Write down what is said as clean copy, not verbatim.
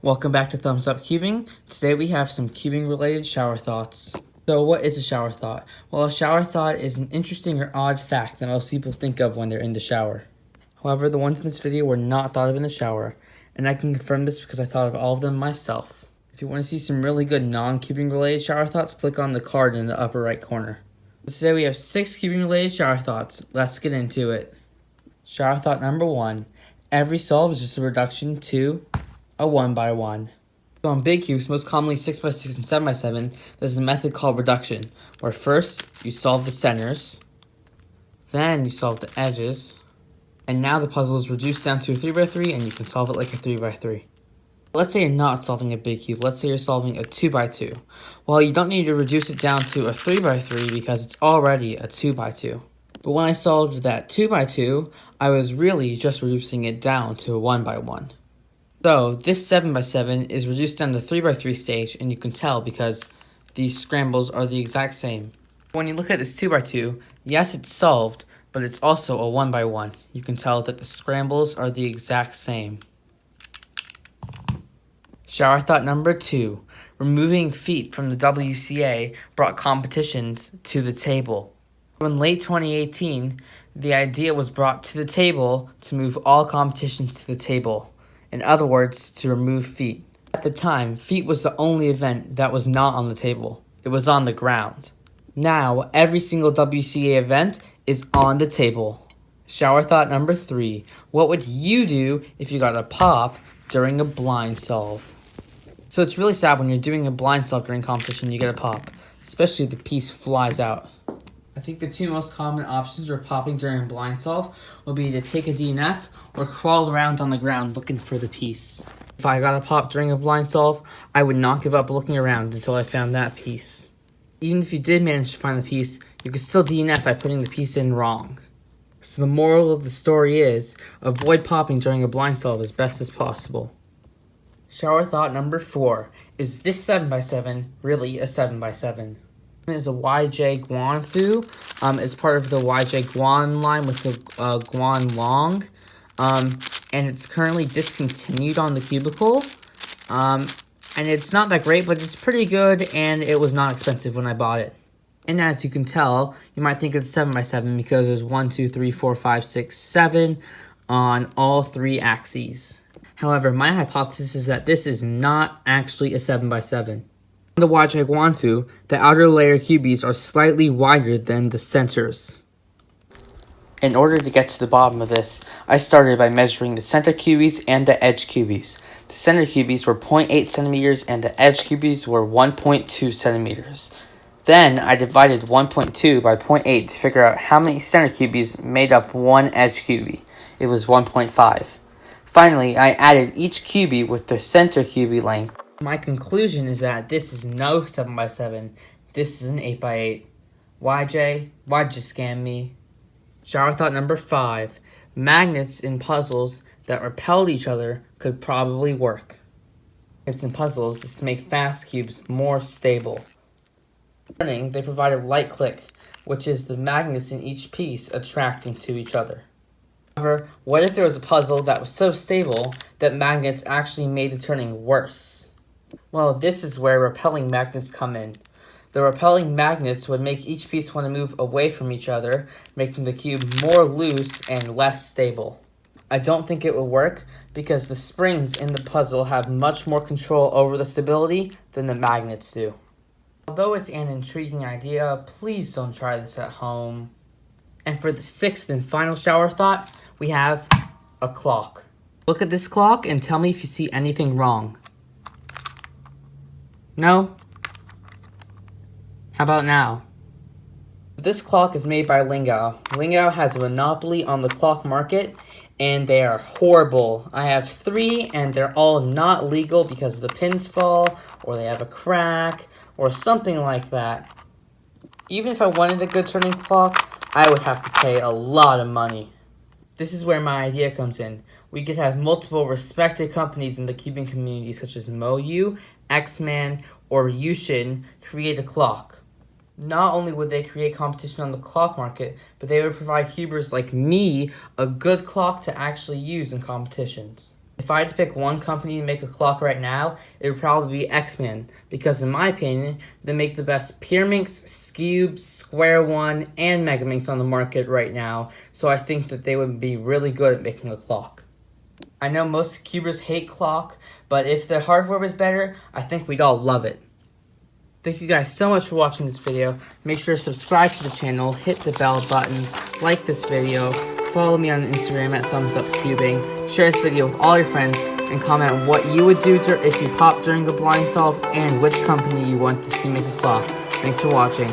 Welcome back to Thumbs Up Cubing. Today we have some cubing related shower thoughts. So what is a shower thought? Well, a shower thought is an interesting or odd fact that most people think of when they're in the shower. However, the ones in this video were not thought of in the shower, and I can confirm this because I thought of all of them myself. If you want to see some really good non-cubing related shower thoughts, click on the card in the upper right corner. Today we have 6 cubing related shower thoughts. Let's get into it. Shower thought number 1. Every solve is just a reduction to a 1x1. So on big cubes, most commonly 6x6 and 7x7, there's a method called reduction, where first you solve the centers, then you solve the edges, and now the puzzle is reduced down to a 3x3 and you can solve it like a 3x3. Let's say you're not solving a big cube, let's say you're solving a 2x2. Well, you don't need to reduce it down to a 3x3 because it's already a 2x2. But when I solved that 2x2, I was really just reducing it down to a 1x1. So this 7x7 is reduced down to 3x3 stage, and you can tell because these scrambles are the exact same. When you look at this 2x2, yes, it's solved, but it's also a 1x1. You can tell that the scrambles are the exact same. Shower thought number 2. Removing feet from the WCA brought competitions to the table. In late 2018, the idea was brought to the table to move all competitions to the table. In other words, to remove feet. At the time, feet was the only event that was not on the table. It was on the ground. Now, every single WCA event is on the table. Shower thought number 3. What would you do if you got a pop during a blind solve? So it's really sad when you're doing a blind solve during competition, you get a pop. Especially if the piece flies out. I think the 2 most common options for popping during a blind solve will be to take a DNF or crawl around on the ground looking for the piece. If I got a pop during a blind solve, I would not give up looking around until I found that piece. Even if you did manage to find the piece, you could still DNF by putting the piece in wrong. So the moral of the story is, avoid popping during a blind solve as best as possible. Shower thought number 4. Is this 7x7 really a 7x7? Is a YJ GuanFu. It's part of the YJ Guan line with the Guan Long. And it's currently discontinued on the cubicle. And it's not that great, but it's pretty good, and it was not expensive when I bought it. And as you can tell, you might think it's 7x7 because there's 1, 2, 3, 4, 5, 6, 7 on all 3 axes. However, my hypothesis is that this is not actually a 7x7. On the YJ GuanFu, the outer layer cubees are slightly wider than the centers. In order to get to the bottom of this, I started by measuring the center cubees and the edge cubees. The center cubees were 0.8 centimeters and the edge cubees were 1.2 centimeters. Then I divided 1.2 by 0.8 to figure out how many center cubees made up one edge cubee. It was 1.5. Finally, I added each cubee with the center cubee length. My conclusion is that this is no 7x7. This is an 8x8. YJ, why'd you scam me? Shower thought number 5. Magnets in puzzles that repel each other could probably work. Magnets in puzzles is to make fast cubes more stable. Turning, they provide a light click, which is the magnets in each piece attracting to each other. However, what if there was a puzzle that was so stable that magnets actually made the turning worse? Well, this is where repelling magnets come in. The repelling magnets would make each piece want to move away from each other, making the cube more loose and less stable. I don't think it will work because the springs in the puzzle have much more control over the stability than the magnets do. Although it's an intriguing idea, please don't try this at home. And for the 6th and final shower thought, we have a clock. Look at this clock and tell me if you see anything wrong. No? How about now? This clock is made by Lingao. Lingao has a monopoly on the clock market, and they are horrible. I have 3, and they're all not legal because the pins fall, or they have a crack, or something like that. Even if I wanted a good turning clock, I would have to pay a lot of money. This is where my idea comes in. We could have multiple respected companies in the cubing community such as MoYu, X-Man, or Yushin create a clock. Not only would they create competition on the clock market, but they would provide cubers like me a good clock to actually use in competitions. If I had to pick one company to make a clock right now, it would probably be X-Man, because in my opinion, they make the best Pyraminx, Skewb, Square One, and Megaminx on the market right now, so I think that they would be really good at making a clock. I know most cubers hate clock, but if the hardware was better, I think we'd all love it. Thank you guys so much for watching this video. Make sure to subscribe to the channel, hit the bell button, like this video, follow me on Instagram at thumbsupcubing, share this video with all your friends, and comment what you would do if you popped during a blind solve and which company you want to see make a clock. Thanks for watching.